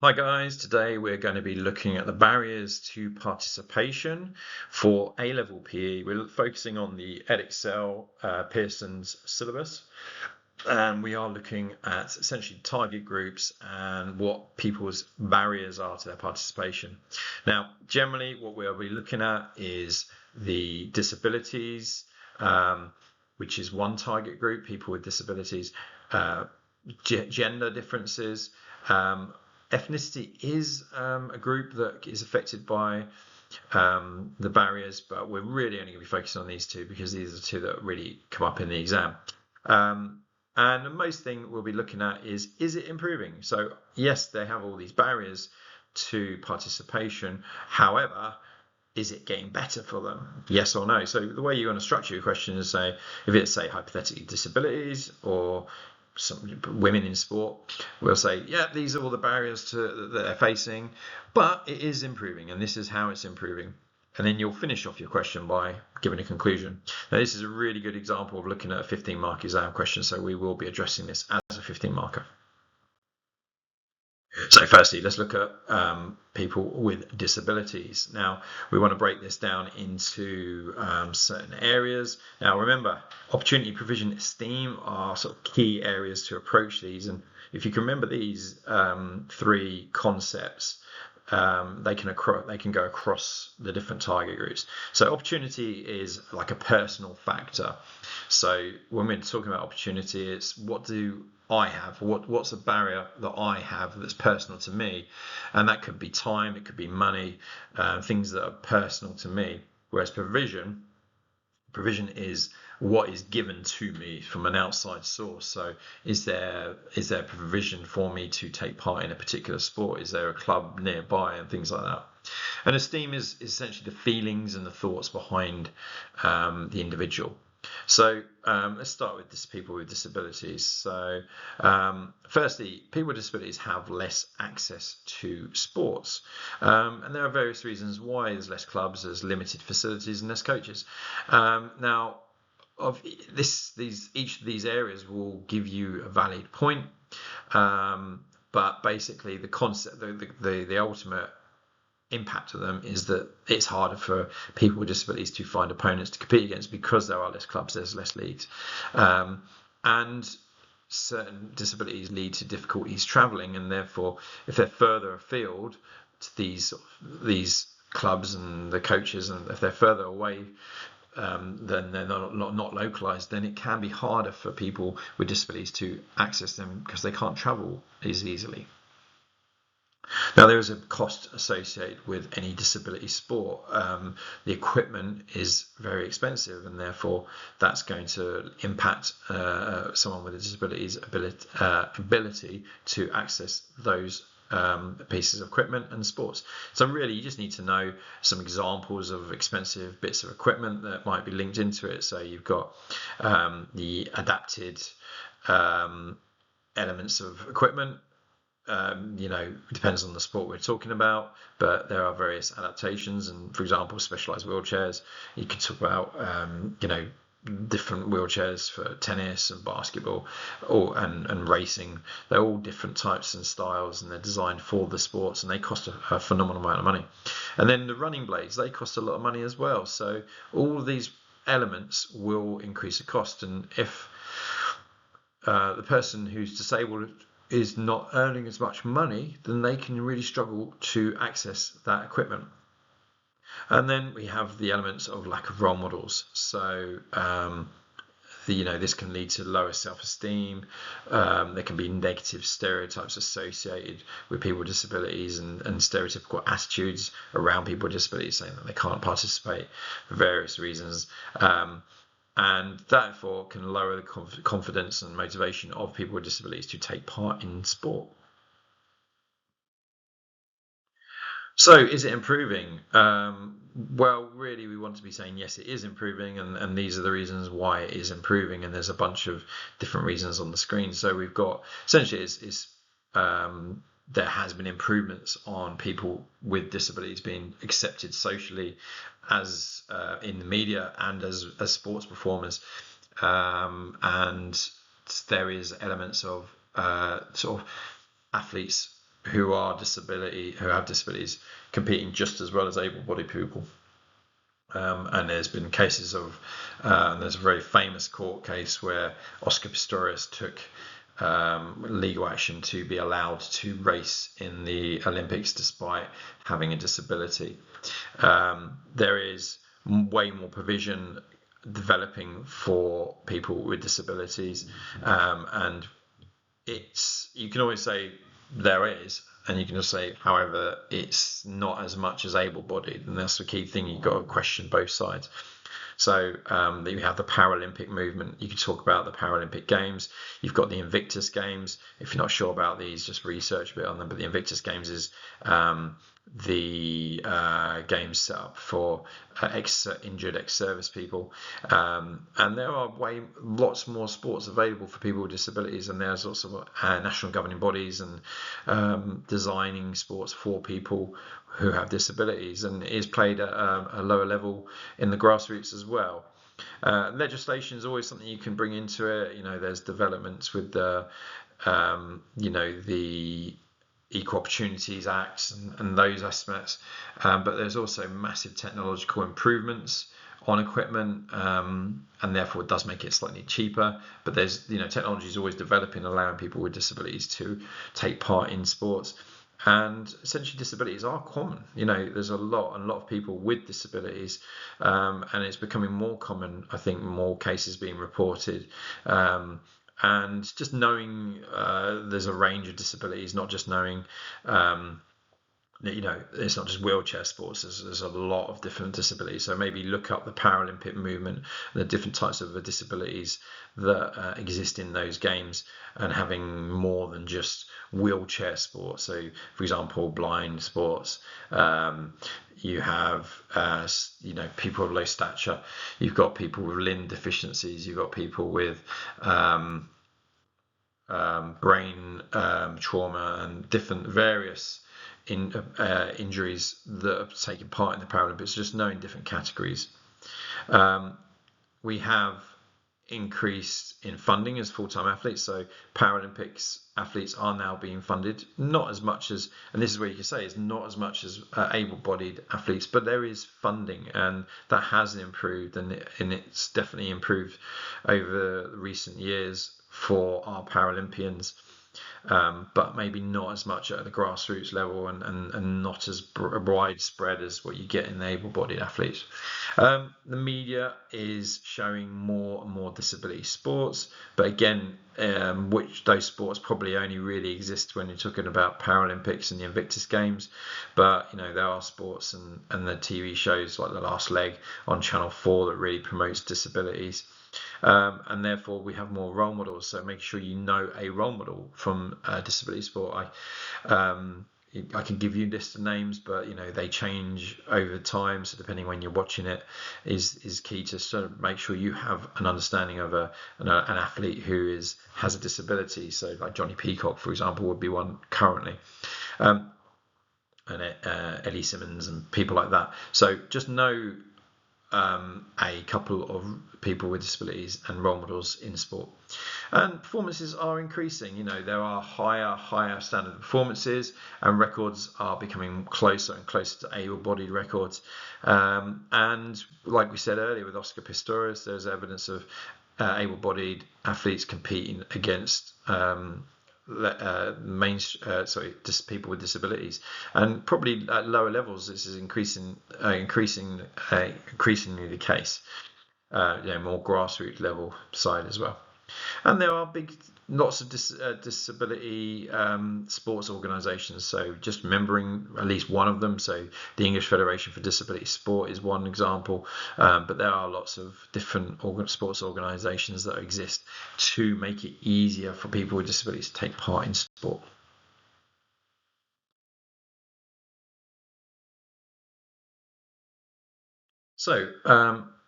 Hi guys, today we're going to be looking at the barriers to participation for A-level PE. We're focusing on the Edexcel Pearson's syllabus, and we are looking at essentially target groups and what people's barriers are to their participation. Now, generally what we'll be looking at is the disabilities, which is one target group, people with disabilities, gender differences, ethnicity is a group that is affected by the barriers, but we're really only going to be focusing on these two because these are the two that really come up in the exam. And the most thing we'll be looking at is it improving? So yes, they have all these barriers to participation. However, is it getting better for them? Yes or no? So the way you're going to structure your question is say, if it's say hypothetically disabilities or some women in sport, we'll say, yeah, these are all the barriers that they're facing, but it is improving, and this is how it's improving. And then you'll finish off your question by giving a conclusion. Now, this is a really good example of looking at a 15-mark exam question, so we will be addressing this as a 15-marker. So firstly, let's look at people with disabilities. Now, we want to break this down into certain areas. Now, remember, opportunity, provision, esteem are sort of key areas to approach these. And if you can remember these three concepts, they can go across the different target groups. So opportunity is like a personal factor. So when we're talking about opportunity, it's what do I have? What's a barrier that I have that's personal to me? And that could be time, it could be money, things that are personal to me. Whereas provision is what is given to me from an outside source. So is there provision for me to take part in a particular sport? Is there a club nearby and things like that? And esteem is essentially the feelings and the thoughts behind the individual. So let's start with people with disabilities. So firstly, people with disabilities have less access to sports. And there are various reasons why there's less clubs, there's limited facilities and less coaches. Now, each of these areas will give you a valid point. But basically the concept, the ultimate impact of them is that it's harder for people with disabilities to find opponents to compete against because there are less clubs, there's less leagues, and certain disabilities lead to difficulties travelling, and therefore if they're further afield to these clubs and the coaches, and if they're further away, then they're not localised, then it can be harder for people with disabilities to access them because they can't travel as easily. Now, there is a cost associated with any disability sport. The equipment is very expensive, and therefore that's going to impact someone with a disability's ability to access those pieces of equipment and sports. So really, you just need to know some examples of expensive bits of equipment that might be linked into it. So you've got the adapted elements of equipment. It depends on the sport we're talking about, but there are various adaptations, and for example, specialized wheelchairs. You could talk about different wheelchairs for tennis and basketball and racing. They're all different types and styles, and they're designed for the sports, and they cost a phenomenal amount of money. And then the running blades, they cost a lot of money as well. So all of these elements will increase the cost, and if the person who's disabled is not earning as much money, then they can really struggle to access that equipment. And then we have the elements of lack of role models. So this can lead to lower self-esteem. There can be negative stereotypes associated with people with disabilities and stereotypical attitudes around people with disabilities, saying that they can't participate for various reasons. And therefore can lower the confidence and motivation of people with disabilities to take part in sport. So is it improving? Well, really, we want to be saying yes, it is improving, and these are the reasons why it is improving, and there's a bunch of different reasons on the screen. So we've got, essentially, there has been improvements on people with disabilities being accepted socially as in the media and as sports performers, and there is elements of sort of athletes who have disabilities competing just as well as able-bodied people. And there's been cases of, there's a very famous court case where Oscar Pistorius took legal action to be allowed to race in the Olympics despite having a disability. There is way more provision developing for people with disabilities, and you can always say there is, and you can just say, however, it's not as much as able-bodied, and that's the key thing. You've got to question both sides. So you have the Paralympic movement. You can talk about the Paralympic Games. You've got the Invictus Games. If you're not sure about these, just research a bit on them. But the Invictus Games is the games set up for injured ex-service people. And there are lots more sports available for people with disabilities. And there's also national governing bodies and designing sports for people who have disabilities, and it is played at a lower level in the grassroots as well. Legislation is always something you can bring into it. There's developments with the Equal Opportunities Act and those aspects, but there's also massive technological improvements on equipment, and therefore it does make it slightly cheaper. But there's technology is always developing, allowing people with disabilities to take part in sports. And essentially disabilities are common. There's a lot of people with disabilities, and it's becoming more common. I think more cases being reported, and just knowing there's a range of disabilities, not just knowing it's not just wheelchair sports. There's a lot of different disabilities. So maybe look up the Paralympic movement and the different types of disabilities that exist in those games, and having more than just wheelchair sports. So, for example, blind sports. You have people of low stature. You've got people with limb deficiencies. You've got people with brain trauma and different various injuries that have taken part in the Paralympics, just knowing different categories. We have increased in funding as full-time athletes, so Paralympics athletes are now being funded, not as much as, and this is where you can say it's not as much as able-bodied athletes, but there is funding, and that has improved, and it's definitely improved over recent years for our Paralympians. But maybe not as much at the grassroots level, and not as widespread as what you get in the able-bodied athletes. The media is showing more and more disability sports, but again, which those sports probably only really exist when you're talking about Paralympics and the Invictus Games. But there are sports and the TV shows like The Last Leg on Channel 4 that really promotes disabilities. And therefore we have more role models. So make sure you know a role model from disability sport. I can give you a list of names, but they change over time. So depending when you're watching it, is key to sort of make sure you have an understanding of an athlete who has a disability. So like Johnny Peacock, for example, would be one currently. And Ellie Simmons and people like that. So just know a couple of people with disabilities and role models in sport. And performances are increasing. There are higher standard performances, and records are becoming closer and closer to able-bodied records. And like we said earlier with Oscar Pistorius, there's evidence of able-bodied athletes competing against just people with disabilities, and probably at lower levels this is increasingly the case. More grassroots level side as well. And there are lots of disability sports organisations, so just remembering at least one of them. So the English Federation for Disability Sport is one example, but there are lots of different sports organisations that exist to make it easier for people with disabilities to take part in sport. So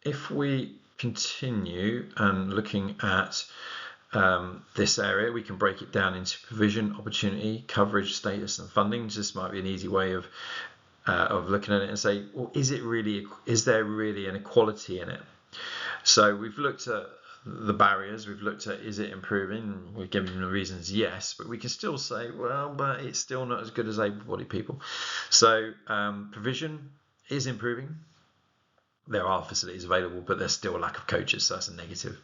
if we continue and looking at this area, we can break it down into provision, opportunity, coverage, status, and funding. This might be an easy way of looking at it and say, well, is there really an equality in it? So we've looked at the barriers. We've looked at, is it improving? We've given the reasons yes, but we can still say, well, but it's still not as good as able-bodied people. So provision is improving. There are facilities available, but there's still a lack of coaches, so that's a negative.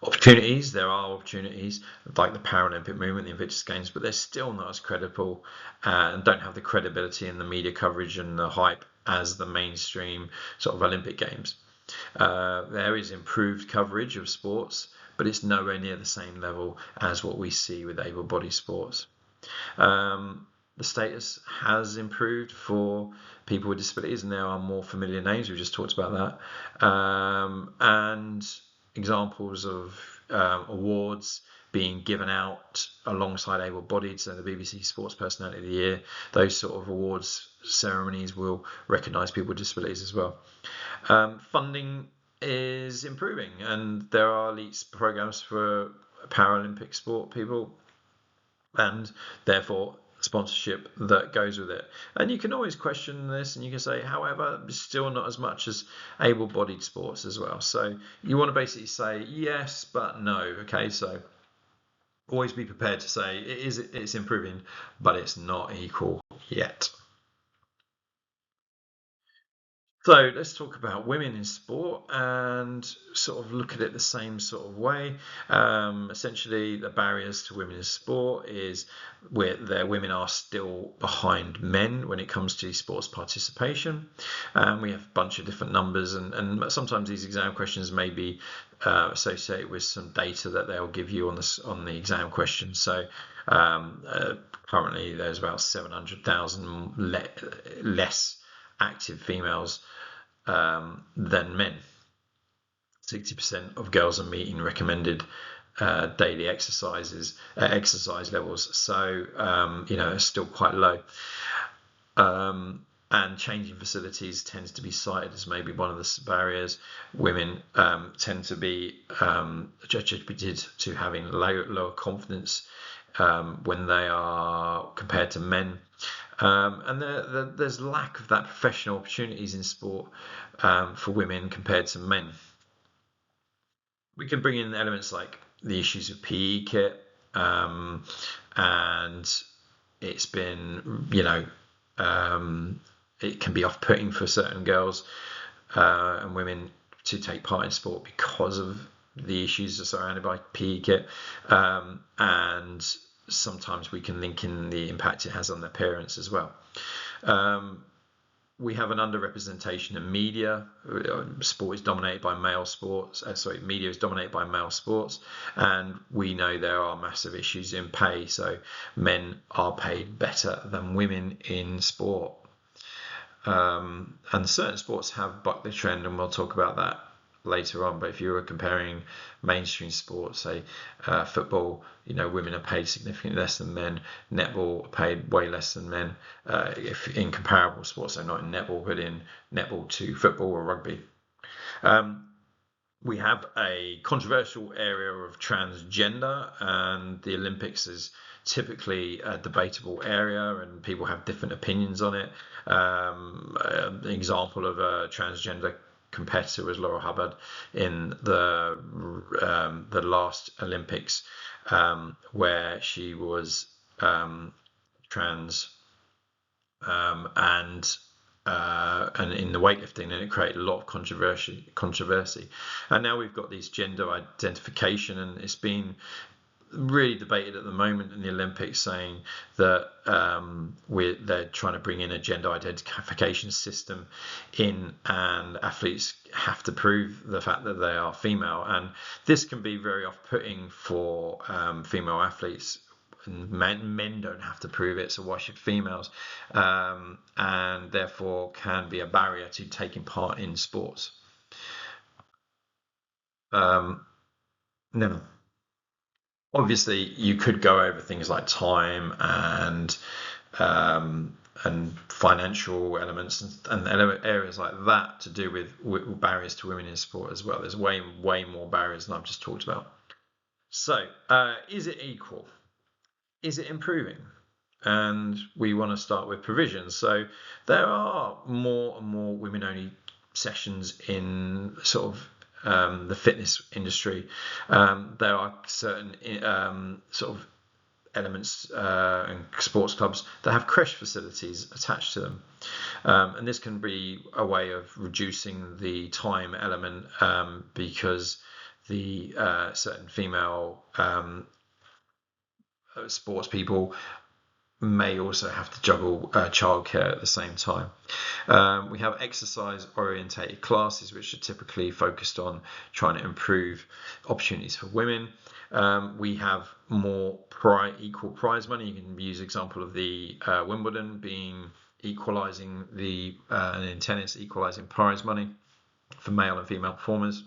Opportunities, there are opportunities like the Paralympic movement, the Invictus Games, but they're still not as credible and don't have the credibility and the media coverage and the hype as the mainstream sort of Olympic Games. There is improved coverage of sports, but it's nowhere near the same level as what we see with able-bodied sports. The status has improved for people with disabilities, and there are more familiar names. We just talked about that. And examples of awards being given out alongside able-bodied, so the BBC Sports Personality of the Year, those sort of awards ceremonies will recognise people with disabilities as well. Funding is improving, and there are elite programs for Paralympic sport people, and therefore sponsorship that goes with it. And you can always question this, and you can say, however, still not as much as able-bodied sports as well. So you want to basically say yes, but no. Okay, so always be prepared to say it's improving, but it's not equal yet. So let's talk about women in sport and sort of look at it the same sort of way. Essentially, the barriers to women in sport is where women are still behind men when it comes to sports participation. We have a bunch of different numbers, and sometimes these exam questions may be associated with some data that they'll give you on the exam question. So currently, there's about 700,000 less active females than men. 60% of girls are meeting recommended daily exercise levels, so it's still quite low. And changing facilities tends to be cited as maybe one of the barriers. Women tend to be attributed to having lower confidence when they are compared to men. And there's lack of that professional opportunities in sport for women compared to men. We can bring in elements like the issues of PE kit, and it's been, it can be off-putting for certain girls and women to take part in sport because of the issues surrounded by PE kit, and sometimes we can link in the impact it has on their parents as well. We have an underrepresentation in media. Sport is dominated by male sports. Media is dominated by male sports, and we know there are massive issues in pay. So men are paid better than women in sport, and certain sports have bucked the trend, and we'll talk about that later on. But if you were comparing mainstream sports, say football, women are paid significantly less than men. Netball are paid way less than men, if in comparable sports, so not in netball, but in netball to football or rugby. We have a controversial area of transgender, and the Olympics is typically a debatable area, and people have different opinions on it. An example of a transgender competitor was Laura Hubbard in the last Olympics, where she was trans, and in the weightlifting, and it created a lot of controversy. And now we've got this gender identification, and it's been really debated at the moment in the Olympics, saying that they're trying to bring in a gender identification system in, and athletes have to prove the fact that they are female, and this can be very off-putting for female athletes. And men don't have to prove it, so why should females? And therefore can be a barrier to taking part in sports. Never. Obviously, you could go over things like time and financial elements and areas like that to do with barriers to women in sport as well. There's way more barriers than I've just talked about. So, is it equal? Is it improving? And we want to start with provision. So there are more and more women-only sessions in sort of the fitness industry, there are certain sort of elements and sports clubs that have creche facilities attached to them, and this can be a way of reducing the time element, because the certain female sports people may also have to juggle childcare at the same time. We have exercise orientated classes, which are typically focused on trying to improve opportunities for women. We have more equal prize money. You can use example of the Wimbledon being equalising and in tennis equalising prize money for male and female performers.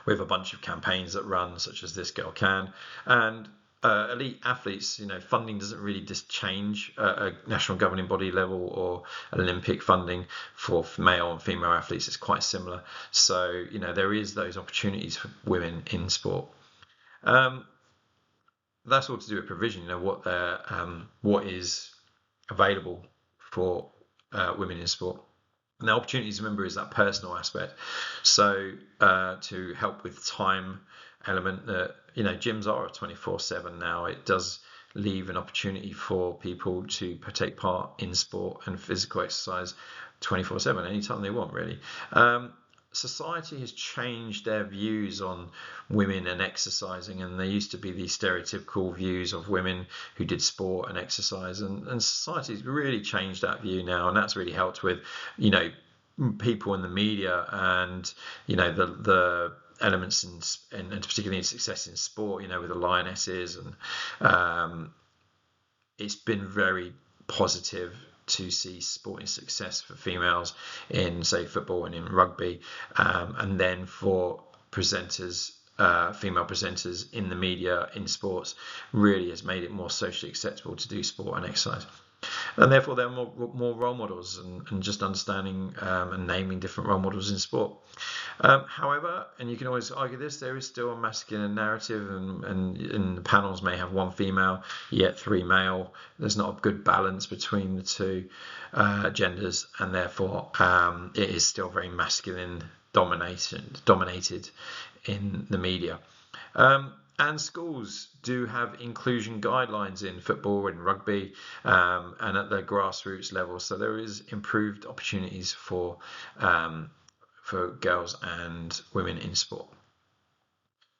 We have a bunch of campaigns that run, such as This Girl Can, and elite athletes, funding doesn't really just change at a national governing body level or Olympic funding for male and female athletes. It's quite similar. So, there is those opportunities for women in sport. That's all to do with provision, what is available for women in sport. And the opportunities, remember, is that personal aspect. So to help with time element, gyms are 24/7 now. It does leave an opportunity for people to take part in sport and physical exercise 24/7, anytime they want, really. Society has changed their views on women and exercising, and there used to be these stereotypical views of women who did sport and exercise, and society's really changed that view now, and that's really helped with people in the media and the elements and particularly in success in sport, with the Lionesses, and it's been very positive to see sporting success for females in, say, football and in rugby, and then for presenters, female presenters in the media in sports, really has made it more socially acceptable to do sport and exercise. And therefore there are more role models, and just understanding and naming different role models in sport. However, and you can always argue this, there is still a masculine narrative, and the panels may have one female, yet 3 male. There's not a good balance between the two genders, and therefore it is still very masculine dominated in the media. And schools do have inclusion guidelines in football and rugby, and at the grassroots level. So there is improved opportunities for girls and women in sport.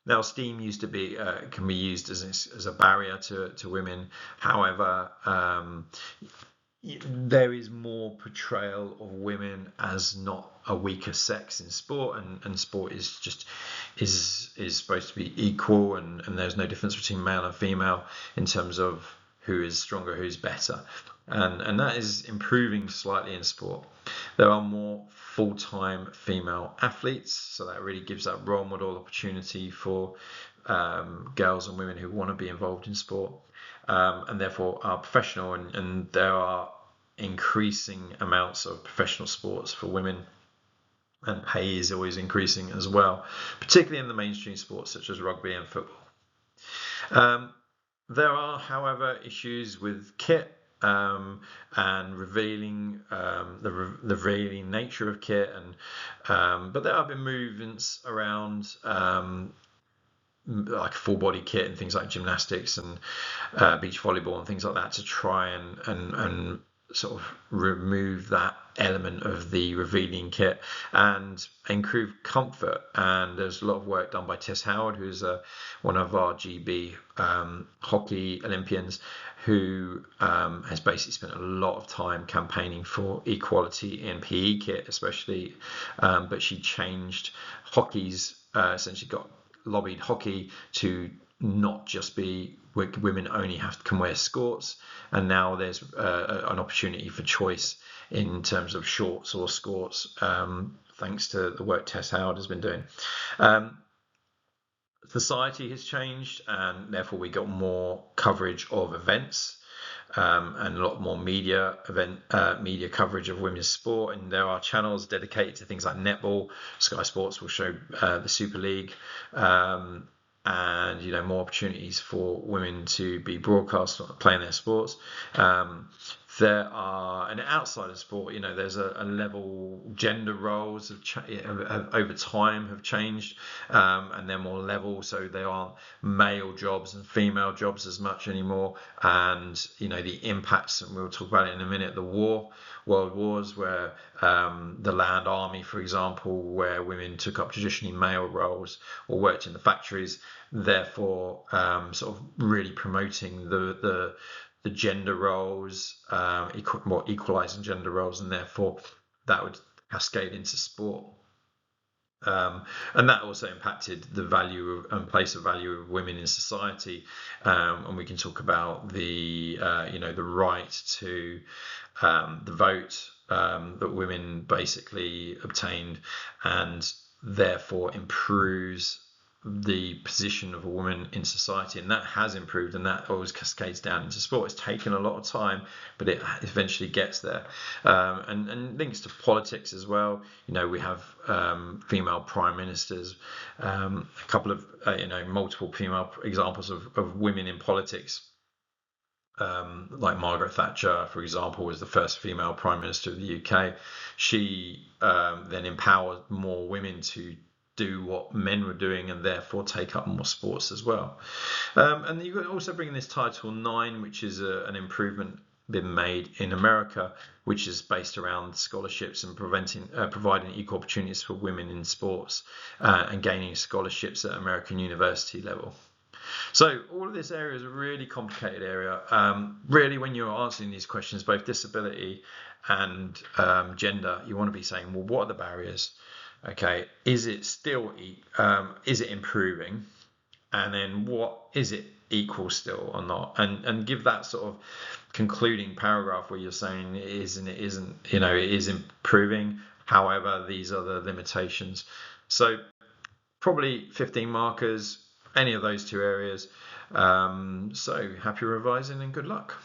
Now, STEAM used to be can be used as a barrier to women. However, there is more portrayal of women as not a weaker sex in sport, and sport is supposed to be equal, and there's no difference between male and female in terms of who is stronger, who's better, and that is improving slightly in sport. There are more full-time female athletes, so that really gives that role model opportunity for girls and women who want to be involved in sport, and therefore are professional, and there are increasing amounts of professional sports for women, and pay is always increasing as well, particularly in the mainstream sports such as rugby and football. There are, however, issues with kit and revealing the revealing nature of kit, and but there have been movements around like full body kit and things like gymnastics and beach volleyball and things like that, to try and sort of remove that element of the revealing kit and improve comfort. And there's a lot of work done by Tess Howard, who's one of our GB hockey Olympians, who has basically spent a lot of time campaigning for equality in PE kit especially, but she changed hockey's essentially lobbied hockey to not just be women only can wear skirts, and now there's an opportunity for choice in terms of shorts or skirts, thanks to the work Tess Howard has been doing. Society has changed, and therefore we got more coverage of events, and a lot more media coverage of women's sport, and there are channels dedicated to things like netball. Sky Sports will show the Super League, and more opportunities for women to be broadcast playing their sports. There are, and outside of sport, there's a level. Gender roles have over time have changed, and they're more level, so they aren't male jobs and female jobs as much anymore. And the impacts, and we'll talk about it in a minute, the world wars, where the land army, for example, where women took up traditionally male roles or worked in the factories, therefore sort of really promoting the gender roles, more equalizing gender roles, and therefore that would cascade into sport. And that also impacted the value and place of value of women in society. And we can talk about the right to the vote that women basically obtained, and therefore improves the position of a woman in society, and that has improved, and that always cascades down into sport. It's taken a lot of time, but it eventually gets there. And links to politics as well. We have female prime ministers, a couple of multiple female examples of women in politics. Like Margaret Thatcher, for example, was the first female prime minister of the UK. She then empowered more women to do what men were doing, and therefore take up more sports as well. And you could also bring in this Title IX, which is an improvement been made in America, which is based around scholarships and providing equal opportunities for women in sports, and gaining scholarships at American university level. So all of this area is a really complicated area. Really, when you're answering these questions, both disability and gender, you want to be saying, well, what are the barriers? Okay, is it still is it improving? And then what is it equal still or not? And give that sort of concluding paragraph where you're saying it is and it isn't. It is improving. However, these are the limitations. So probably 15 markers, any of those two areas. So happy revising and good luck.